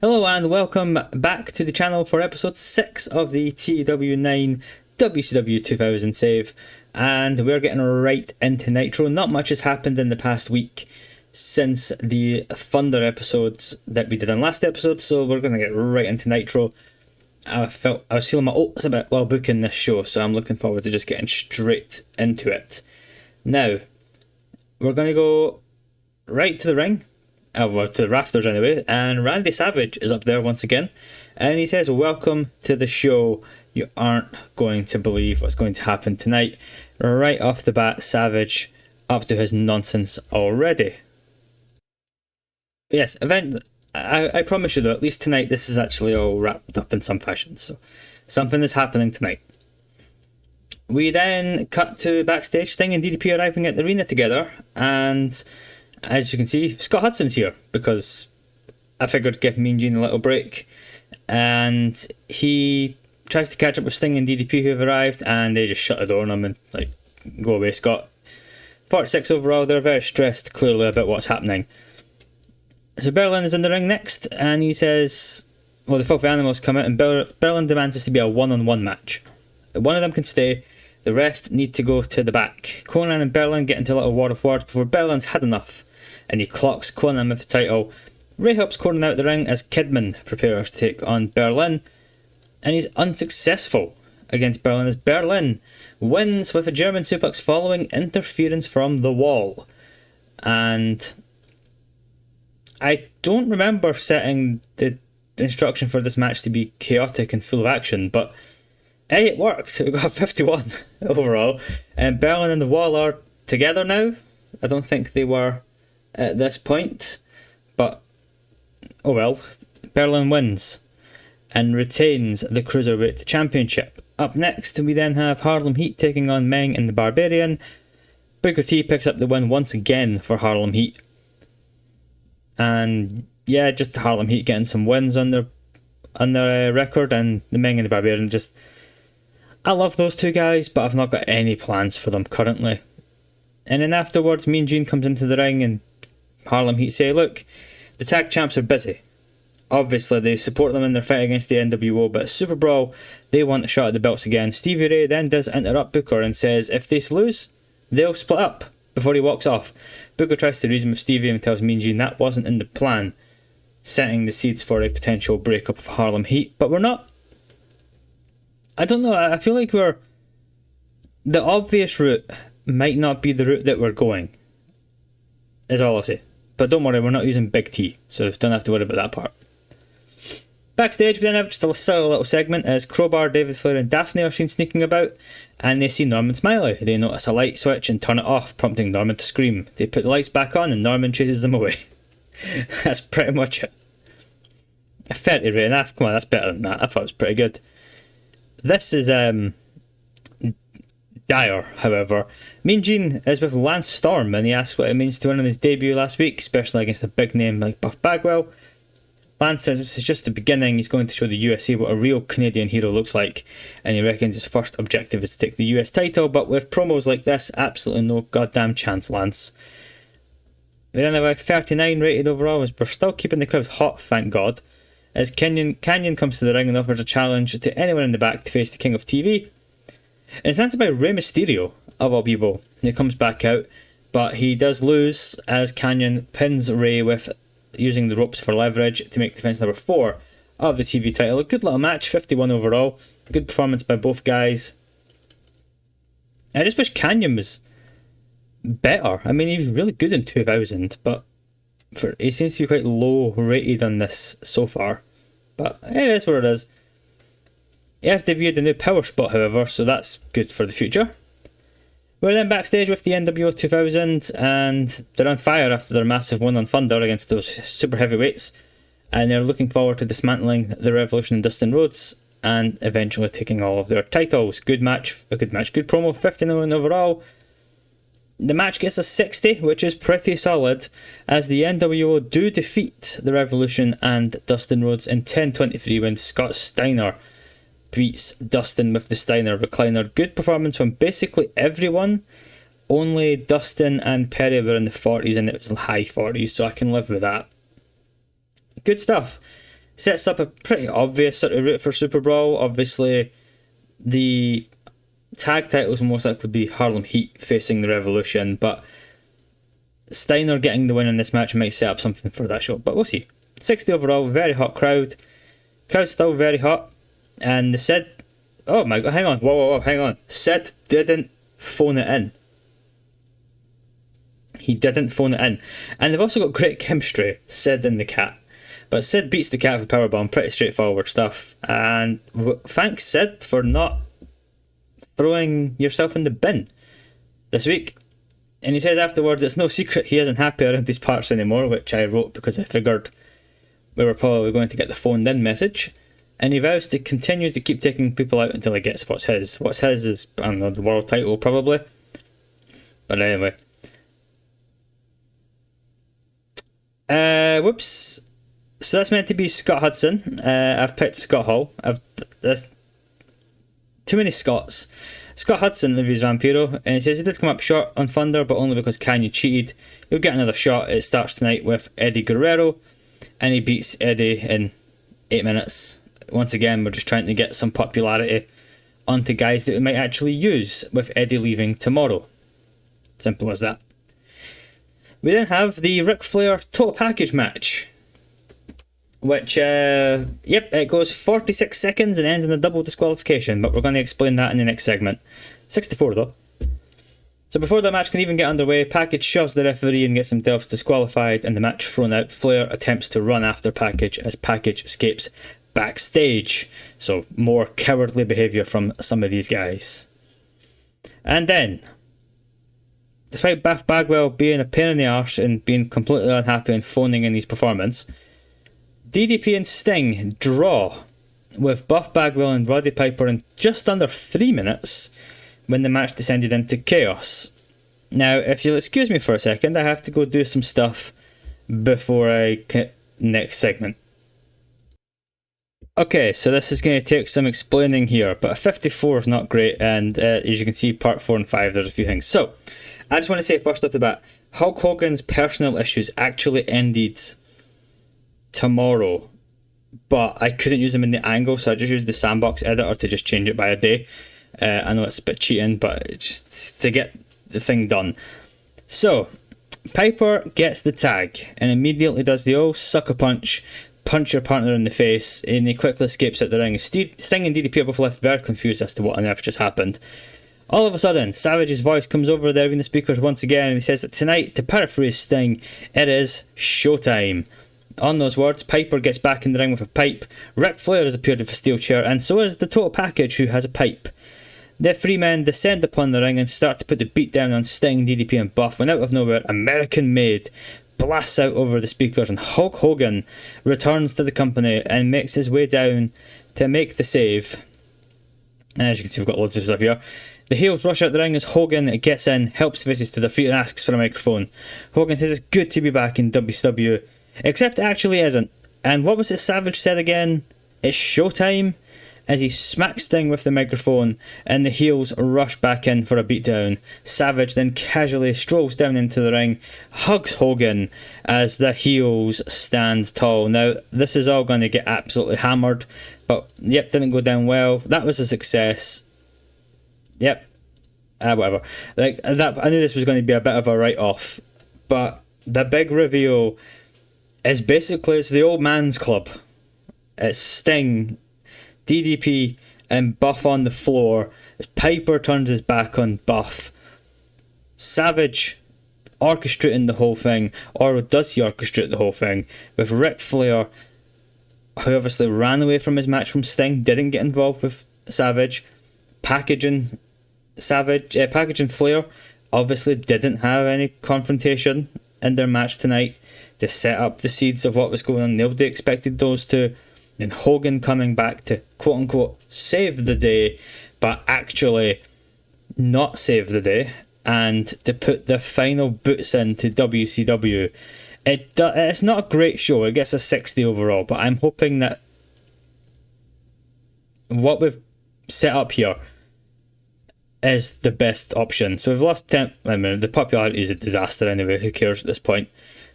Hello and welcome back to the channel for episode 6 of the TEW IX WCW 2000 save, and we're getting right into Nitro. Not much has happened in the past week since the Thunder episodes that we did in last episode, so we're going to get right into Nitro. I was feeling my oats a bit while booking this show, so I'm looking forward to just getting straight into it. Now, we're going to go right to the ring. Well, to the rafters anyway, and Randy Savage is up there once again, and he says, "Welcome to the show. You aren't going to believe what's going to happen tonight." Right off the bat, Savage up to his nonsense already. But yes, I promise you though, at least tonight this is actually all wrapped up in some fashion, so something is happening tonight. We then cut to backstage, Sting and DDP arriving at the arena together, and as you can see, Scott Hudson's here because I figured give Mean Gene a little break, and he tries to catch up with Sting and DDP who have arrived, and they just shut the door on him and like, go away Scott. 46 overall. They're very stressed clearly about what's happening. So Berlin is in the ring next, and he says, well, the Filthy Animals come out, and Berlin demands this to be a one-on-one match. One of them can stay, the rest need to go to the back. Conan and Berlin get into a little war of words before Berlin's had enough, and he clocks Conan with the title. Ray helps Conan out the ring as Kidman prepares to take on Berlin, and he's unsuccessful against Berlin as Berlin wins with a German suplex following interference from the wall. And I don't remember setting the instruction for this match to be chaotic and full of action, but hey, it worked. We got 51 overall, and Berlin and the wall are together now. I don't think they were at this point, but oh well. Berlin wins and retains the Cruiserweight Championship. Up next, we then have Harlem Heat taking on Meng and the Barbarian. Booker T picks up the win once again for Harlem Heat. And yeah, just the Harlem Heat getting some wins on their record, and the Meng and the Barbarian just... I love those two guys, but I've not got any plans for them currently. And then afterwards, Mean Gene comes into the ring and Harlem Heat say, look, the tag champs are busy. Obviously, they support them in their fight against the NWO, but at Super Brawl, they want a shot at the belts again. Stevie Ray then does interrupt Booker and says if they lose, they'll split up before he walks off. Booker tries to reason with Stevie and tells Mean Gene that wasn't in the plan, setting the seeds for a potential breakup of Harlem Heat, but we're not. I don't know, I feel like the obvious route might not be the route that we're going, is all I'll say. But don't worry, we're not using Big T, so don't have to worry about that part. Backstage, we then have just a silly little segment as Crowbar, David Flair and Daphne are seen sneaking about, and they see Norman Smiley. They notice a light switch and turn it off, prompting Norman to scream. They put the lights back on and Norman chases them away. That's pretty much it. A 30 rating, come on, that's better than that. I thought it was pretty good. This is dire, however. Mean Gene is with Lance Storm, and he asks what it means to win on his debut last week, especially against a big name like Buff Bagwell. Lance says this is just the beginning. He's going to show the USA what a real Canadian hero looks like, and he reckons his first objective is to take the US title, but with promos like this, absolutely no goddamn chance, Lance. We then have a 39 rated overall, as we're still keeping the crowd hot, thank God, as Canyon comes to the ring and offers a challenge to anyone in the back to face the King of TV. And it's answered by Rey Mysterio, of all people. He comes back out, but he does lose as Canyon pins Rey with using the ropes for leverage to make defense number 4 of the TV title. A good little match, 51 overall. Good performance by both guys. I just wish Canyon was better. I mean, he was really good in 2000, but he seems to be quite low rated on this so far. But it is what it is. He has debuted a new power spot, however, so that's good for the future. We're then backstage with the NWO 2000, and they're on fire after their massive win on Thunder against those super heavyweights, and they're looking forward to dismantling the Revolution and Dustin Rhodes and eventually taking all of their titles. Good match, good promo, 59 overall. The match gets a 60, which is pretty solid, as the NWO do defeat the Revolution and Dustin Rhodes in 10:23 when Scott Steiner beats Dustin with the Steiner recliner. Good performance from basically everyone. Only Dustin and Perry were in the 40s, and it was high 40s, so I can live with that. Good stuff. Sets up a pretty obvious sort of route for Super Brawl. Obviously, the tag titles will most likely be Harlem Heat facing the Revolution, but Steiner getting the win in this match might set up something for that show, but we'll see. 60 overall, very hot crowd. Crowd's still very hot, and the Sid... Oh my god, hang on, whoa, hang on. Sid didn't phone it in. He didn't phone it in. And they've also got great chemistry, Sid and the Cat. But Sid beats the Cat with a powerbomb, pretty straightforward stuff. And thanks, Sid, for not throwing yourself in the bin this week. And he says afterwards, it's no secret he isn't happy around these parts anymore, which I wrote because I figured we were probably going to get the phoned in message. And he vows to continue to keep taking people out until he gets what's his. What's his is, I don't know, the world title probably. But anyway. Whoops. So that's meant to be Scott Hudson. I've picked Scott Hall. There's too many Scots. Scott Hudson leaves Vampiro, and he says he did come up short on Thunder, but only because Canyon cheated. He'll get another shot. It starts tonight with Eddie Guerrero, and he beats Eddie in 8 minutes. Once again, we're just trying to get some popularity onto guys that we might actually use, with Eddie leaving tomorrow. Simple as that. We then have the Ric Flair Total Package match, which, it goes 46 seconds and ends in a double disqualification, but we're going to explain that in the next segment. 64 though. So before the match can even get underway, Package shoves the referee and gets himself disqualified, and the match thrown out. Flair attempts to run after Package as Package escapes backstage. So more cowardly behaviour from some of these guys. And then, despite Buff Bagwell being a pain in the arse and being completely unhappy and phoning in his performance, DDP and Sting draw, with Buff Bagwell and Roddy Piper in just under 3 minutes when the match descended into chaos. Now, if you'll excuse me for a second, I have to go do some stuff before I next segment. Okay, so this is going to take some explaining here, but a 54 is not great, and as you can see, part 4 and 5, there's a few things. So, I just want to say first off the bat, Hulk Hogan's personal issues actually ended tomorrow, but I couldn't use them in the angle, so I just used the sandbox editor to just change it by a day. I know it's a bit cheating, but just to get the thing done. So, Piper gets the tag and immediately does the old sucker punch your partner in the face, and he quickly escapes out the ring. Sting and DDP are both left very confused as to what on earth just happened. All of a sudden, Savage's voice comes over the arena speakers once again, and he says that tonight, to paraphrase Sting, it is showtime. On those words, Piper gets back in the ring with a pipe. Ric Flair has appeared with a steel chair, and so is the Total Package, who has a pipe. The three men descend upon the ring and start to put the beat down on Sting, DDP and Buff, when out of nowhere, American Made blasts out over the speakers, and Hulk Hogan returns to the company and makes his way down to make the save. And as you can see, we've got loads of stuff here. The heels rush out the ring as Hogan gets in, helps faces to their feet and asks for a microphone. Hogan says it's good to be back in WCW, except it actually isn't. And what was it Savage said again? It's showtime? As he smacks Sting with the microphone, and the heels rush back in for a beatdown. Savage then casually strolls down into the ring, hugs Hogan as the heels stand tall. Now, this is all going to get absolutely hammered, but yep, didn't go down well. That was a success. Yep. Whatever. Like that, I knew this was going to be a bit of a write-off, but the big reveal is basically it's the old man's club. It's Sting, DDP and Buff on the floor as Piper turns his back on Buff. Savage orchestrating the whole thing, or does he orchestrate the whole thing, with Ric Flair, who obviously ran away from his match from Sting, didn't get involved with Savage. Package and Flair obviously didn't have any confrontation in their match tonight to set up the seeds of what was going on. Nobody expected those two. And Hogan coming back to quote unquote save the day, but actually not save the day, and to put the final boots into WCW. It's not a great show. It gets a 60 overall, but I'm hoping that what we've set up here is the best option. So we've lost 10. I mean, the popularity is a disaster anyway. Who cares at this point?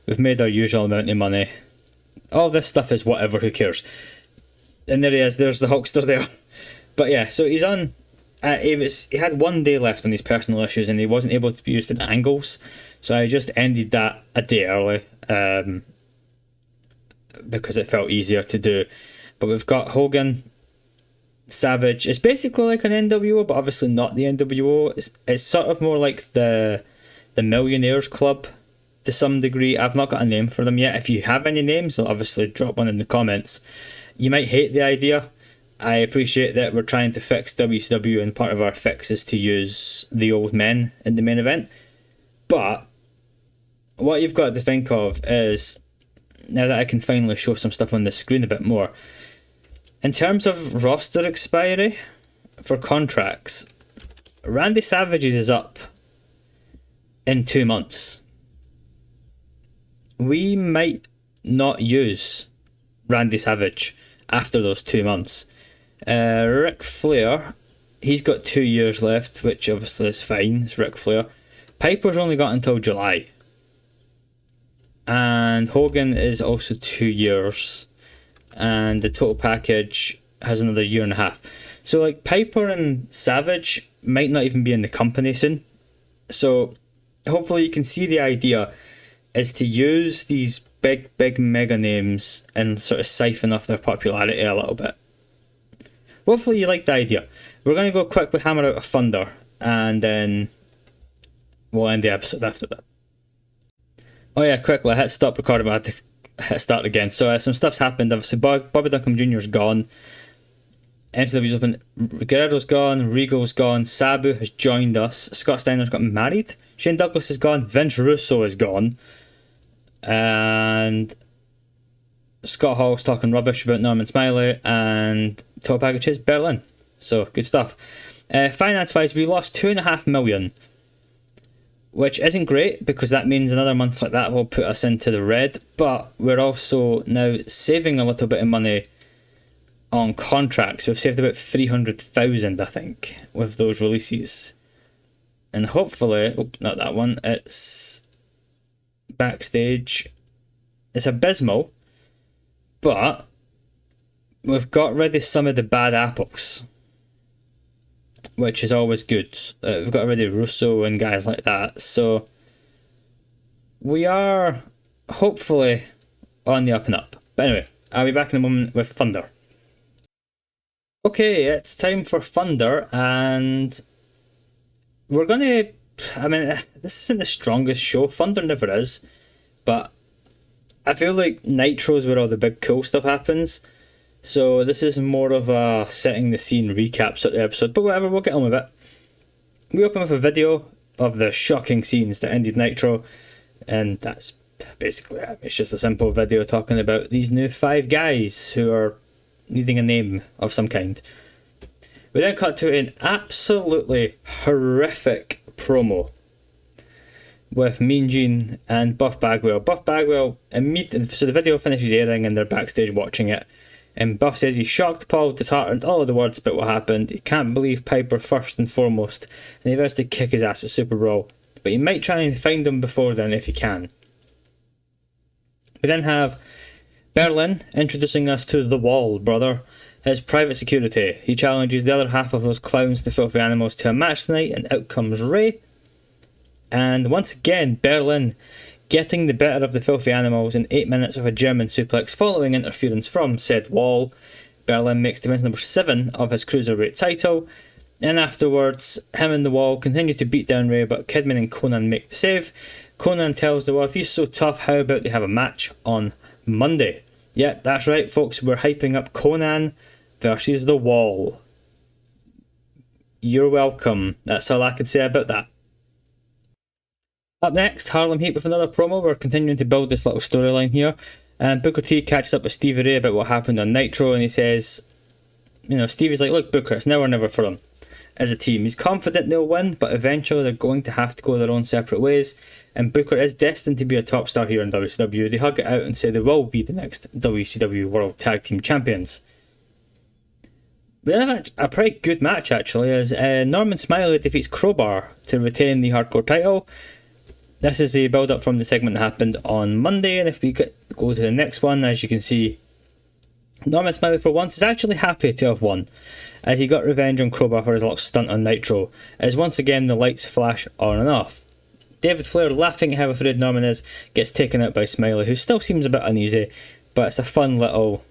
We've made our usual amount of money. all this stuff is whatever, who cares? And there he is, there's the Hulkster there. But yeah, so he's on. He had 1 day left on his personal issues, and he wasn't able to be used in angles, so I just ended that a day early, because it felt easier to do. But we've got Hogan, Savage. It's basically like an NWO, but obviously not the NWO. It's sort of more like the Millionaires Club to some degree. I've not got a name for them yet. If you have any names, I'll obviously drop one in the comments. You might hate the idea. I appreciate that we're trying to fix WCW, and part of our fix is to use the old men in the main event. But what you've got to think of is, now that I can finally show some stuff on the screen a bit more, in terms of roster expiry for contracts, Randy Savage's is up in 2 months. We might not use Randy Savage after those 2 months. Ric Flair, he's got 2 years left, which obviously is fine. It's Ric Flair. Piper's only got until July. And Hogan is also 2 years. And the total package has another 1.5 years. So like Piper and Savage might not even be in the company soon. So hopefully you can see the idea is to use these big mega names and sort of siphon off their popularity a little bit. Hopefully you like the idea. We're going to go quickly hammer out a Thunder, and then we'll end the episode after that. Oh yeah, quickly, I hit stop recording, but I had to hit start again. So some stuff's happened. Obviously Bobby Duncombe Jr.'s gone. NCW's open. Guerrero's gone. Regal's gone. Sabu has joined us. Scott Steiner's got married. Shane Douglas is gone. Vince Russo is gone. And Scott Hall's talking rubbish about Norman Smiley, and total package is Berlin. So good stuff. Finance wise, we lost $2.5 million, which isn't great because that means another month like that will put us into the red. But we're also now saving a little bit of money on contracts. We've saved about 300,000, I think, with those releases. And hopefully, not that one, it's Backstage. It's abysmal, but we've got rid of some of the bad apples, which is always good. We've got rid of Russo and guys like that, so we are hopefully on the up and up. But anyway, I'll be back in a moment with Thunder. Okay, it's time for Thunder, and we're gonna, I mean, this isn't the strongest show. Thunder never is, but I feel like Nitro's where all the big cool stuff happens. So this is more of a setting the scene recap sort of episode, but whatever, we'll get on with it. We open with a video of the shocking scenes that ended Nitro, and that's basically it. It's just a simple video talking about these new 5 guys who are needing a name of some kind. We then cut to an absolutely horrific promo with Mean Gene and Buff Bagwell. Buff Bagwell, so the video finishes airing and they're backstage watching it. And Buff says he's shocked, appalled, disheartened, all of the words about what happened. He can't believe Piper first and foremost, and he vows to kick his ass at Super Brawl. But he might try and find him before then if he can. We then have Berlin introducing us to the Wall brother, his private security. He challenges the other half of those clowns, the Filthy Animals, to a match tonight, and out comes Ray. And once again, Berlin getting the better of the Filthy Animals in 8 minutes of a German suplex following interference from said Wall. Berlin makes defense number 7 of his Cruiserweight title, and afterwards, him and the Wall continue to beat down Ray, but Kidman and Conan make the save. Conan tells the Wall, if he's so tough, how about they have a match on Monday? Yeah, that's right folks, we're hyping up Conan versus the Wall. You're welcome, that's all I can say about that. Up next, Harlem Heat with another promo. We're continuing to build this little storyline here. And Booker T catches up with Stevie Ray about what happened on Nitro, and he says, you know, Stevie's like, look Booker, it's now or never for them as a team. He's confident they'll win, but eventually they're going to have to go their own separate ways, and Booker is destined to be a top star here in WCW. They hug it out and say they will be the next WCW World Tag Team Champions. We have a pretty good match actually, as Norman Smiley defeats Crowbar to retain the Hardcore title. This is the build up from the segment that happened on Monday, and if we go to the next one, as you can see, Norman Smiley for once is actually happy to have won, as he got revenge on Crowbar for his little stunt on Nitro, as once again the lights flash on and off. David Flair, laughing at how afraid Norman is, gets taken out by Smiley, who still seems a bit uneasy, but it's a fun little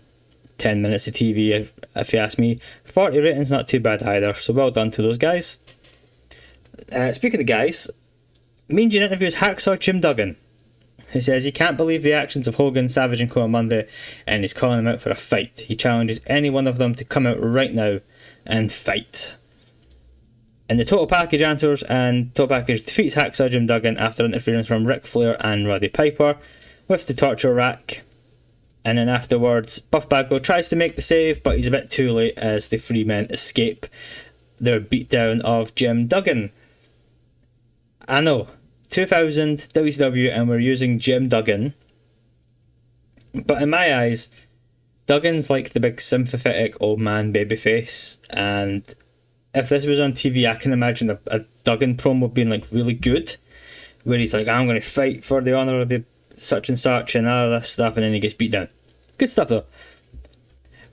10 minutes of TV if you ask me. 40 ratings, not too bad either, so well done to those guys. Speaking of guys, Mean Gene interviews Hacksaw Jim Duggan, who says he can't believe the actions of Hogan, Savage and Co on Monday, and he's calling them out for a fight. He challenges any one of them to come out right now and fight. And the Total Package answers, and Total Package defeats Hacksaw Jim Duggan after interference from Ric Flair and Roddy Piper with the torture rack. And then afterwards, Buff Bagwell tries to make the save, but he's a bit too late as the three men escape their beatdown of Jim Duggan. I know, 2000 WCW, and we're using Jim Duggan, but in my eyes, Duggan's like the big sympathetic old man babyface, and if this was on TV, I can imagine a Duggan promo being like really good, where he's like, I'm going to fight for the honour of the such and such and all this stuff, and then he gets beat down. Good stuff though.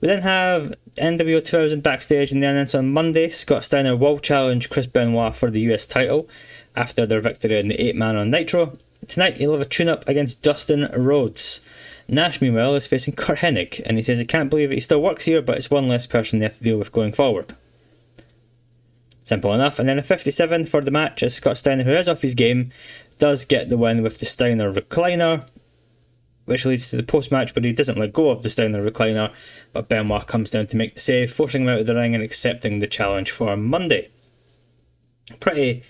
We then have NWO 2000 backstage, and the announce on Monday, Scott Steiner will challenge Chris Benoit for the US title after their victory in the 8-man on Nitro. Tonight he'll have a tune-up against Dustin Rhodes. Nash, meanwhile, is facing Kurt Hennig, and he says he can't believe he still works here, but it's one less person they have to deal with going forward. Simple enough. And then a 57 for the match as Scott Steiner, who is off his game, does get the win with the Steiner recliner, which leads to the post-match where he doesn't let go of the Steiner recliner, but Benoit comes down to make the save, forcing him out of the ring and accepting the challenge for Monday. Pretty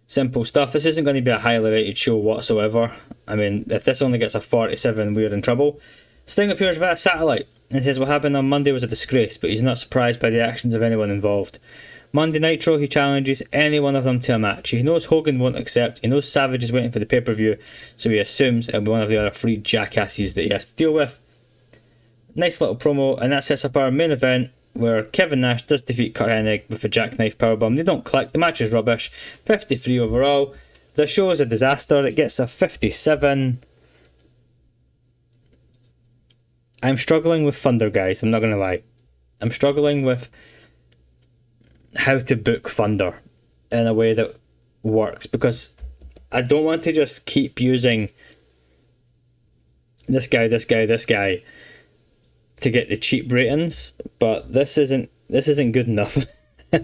simple stuff. This isn't going to be a highly rated show whatsoever. I mean, if this only gets a 47, we're in trouble. Sting appears via satellite and says what happened on Monday was a disgrace, but he's not surprised by the actions of anyone involved. Monday Nitro, he challenges any one of them to a match. He knows Hogan won't accept, he knows Savage is waiting for the pay-per-view, so he assumes it'll be one of the other three jackasses that he has to deal with. Nice little promo, and that sets up our main event, where Kevin Nash does defeat Kurt Hennig with a jackknife powerbomb. They don't click, the match is rubbish. 53 overall. The show is a disaster, it gets a 57. I'm struggling with Thunder, guys, I'm not going to lie. I'm struggling with how to book Thunder in a way that works, because I don't want to just keep using this guy to get the cheap ratings, but this isn't good enough.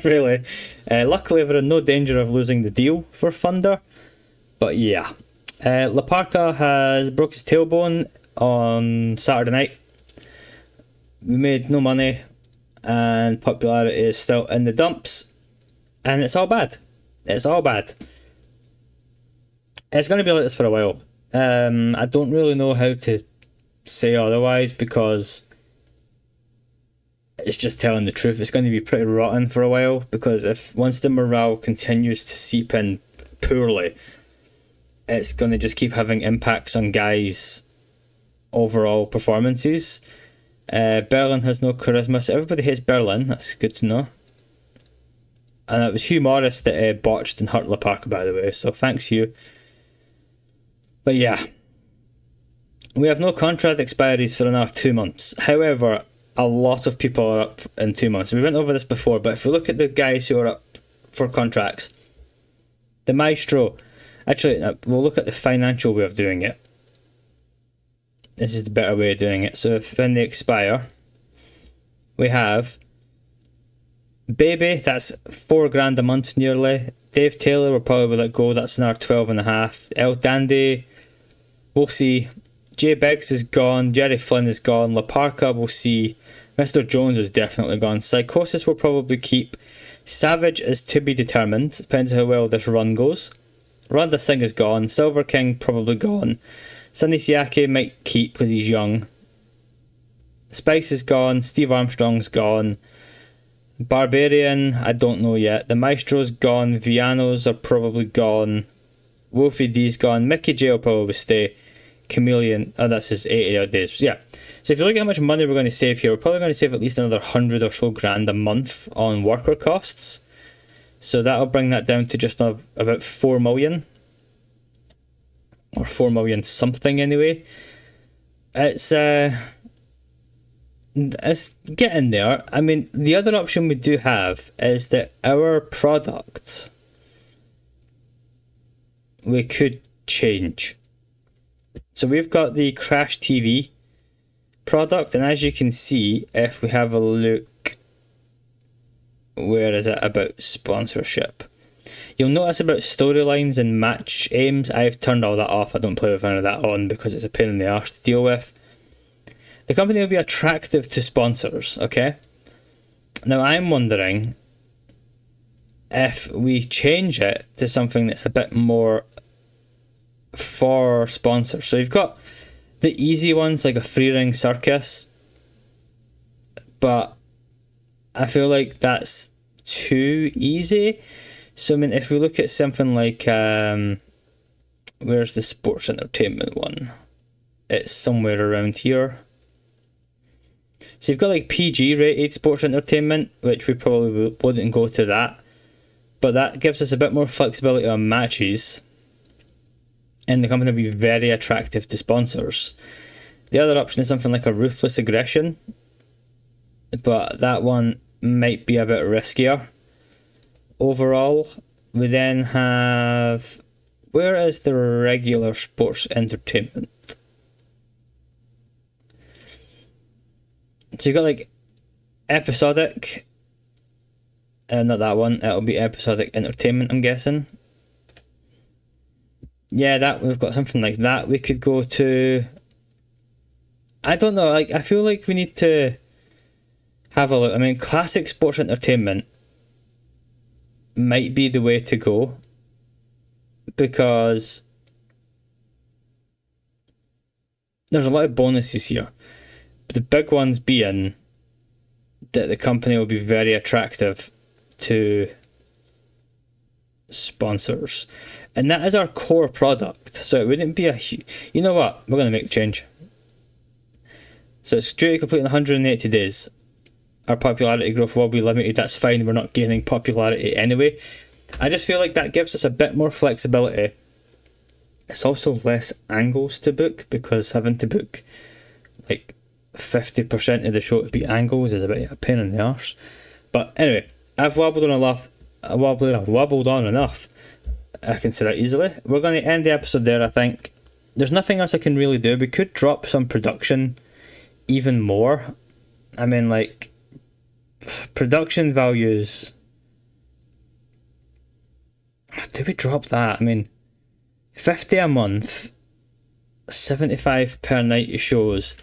Really. Luckily we're in no danger of losing the deal for Thunder, but yeah. La Parka has broke his tailbone on Saturday night. We made no money and popularity is still in the dumps, and it's all bad. It's all bad. It's going to be like this for a while. I don't really know how to say otherwise, because it's just telling the truth. It's going to be pretty rotten for a while, because if once the morale continues to seep in poorly, it's going to just keep having impacts on guys' overall performances. Berlin has no charisma, so everybody hates Berlin. That's good to know. And it was Hugh Morris that botched and hurt La Parka, by the way, so thanks Hugh. But yeah, we have no contract expiries for another 2 months. However, a lot of people are up in 2 months. We went over this before, but if we look at the guys who are up for contracts, the Maestro, actually, we'll look at the financial way of doing it. This is the better way of doing it. So if when they expire, we have Baby, that's $4,000 a month nearly. Dave Taylor will probably let go, that's another 12.5. El Dandy, we'll see. Jay Biggs is gone, Jerry Flynn is gone, La Parka we'll see. Mr. Jones is definitely gone. Psychosis will probably keep. Savage is to be determined, depends how well this run goes. Randa Singh is gone, Silver King probably gone. Sonny Siaki might keep because he's young. Spice is gone, Steve Armstrong's gone. Barbarian, I don't know yet. The Maestro's gone, Vianos are probably gone. Wolfie D's gone, Mickey J will probably stay. Chameleon, oh that's his 80 odd days. Yeah. So if you look at how much money we're going to save here, we're probably going to save at least another 100 or so grand a month on worker costs. So that'll bring that down to just about 4 million. or 4 million something anyway. It's getting there. I mean, the other option we do have is that our products we could change. So we've got the Crash TV product, and as you can see, if we have a look, where is it about sponsorship? You'll notice about storylines and match aims. I've turned all that off. I don't play with any of that on because it's a pain in the arse to deal with. The company will be attractive to sponsors, okay? Now I'm wondering if we change it to something that's a bit more for sponsors. So you've got the easy ones like a free ring circus, but I feel like that's too easy. So I mean, if we look at something like where's the sports entertainment one? It's somewhere around here. So you've got like PG rated sports entertainment, which we probably wouldn't go to that, but that gives us a bit more flexibility on matches, and the company will be very attractive to sponsors. The other option is something like a ruthless aggression, but that one might be a bit riskier. Overall, we then have, where is the regular sports entertainment? So you've got like episodic, not that one, it'll be episodic entertainment, I'm guessing. Yeah, that we've got something like that we could go to. I don't know, like I feel like we need to have a look. I mean, classic sports entertainment might be the way to go, because there's a lot of bonuses here. But the big ones being that the company will be very attractive to sponsors, and that is our core product. So it wouldn't be you know what, we're going to make the change. So it's due to complete in 180 days. Our popularity growth will be limited. That's fine, we're not gaining popularity anyway. I just feel like that gives us a bit more flexibility. It's also less angles to book, because having to book like 50% of the show to be angles is a bit of a pain in the arse. But anyway, I've wobbled on enough. I can say that easily. We're going to end the episode there, I think. There's nothing else I can really do. We could drop some production even more. I mean, like, production values. Do we drop that? I mean, 50 a month, 75 per night of shows.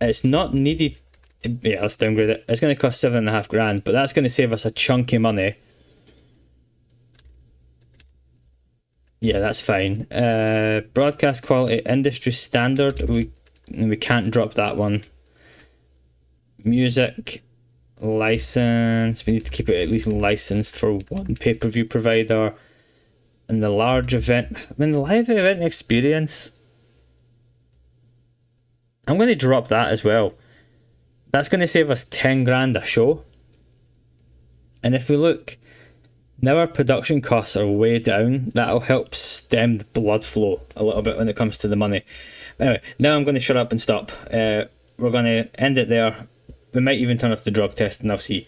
It's not needed to, yeah, let's downgrade it. It's going to cost $7,500, but that's going to save us a chunky money. Yeah, that's fine. Broadcast quality, industry standard. We can't drop that one. Music license. We need to keep it at least licensed for one pay-per-view provider. And the large event. I mean, the live event experience, I'm going to drop that as well. That's going to save us $10,000 a show. And if we look, now our production costs are way down. That'll help stem the blood flow a little bit when it comes to the money. Anyway, now I'm going to shut up and stop. We're going to end it there. We might even turn off the drug test, and I'll see.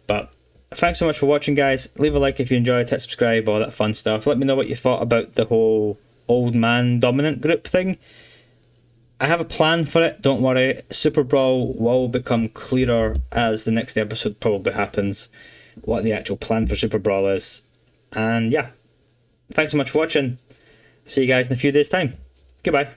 But thanks so much for watching, guys. Leave a like if you enjoyed, hit subscribe, all that fun stuff. Let me know what you thought about the whole old man dominant group thing. I have a plan for it, don't worry. Super Brawl will become clearer as the next episode probably happens, what the actual plan for Super Brawl is. And yeah, thanks so much for watching. See you guys in a few days' time. Goodbye.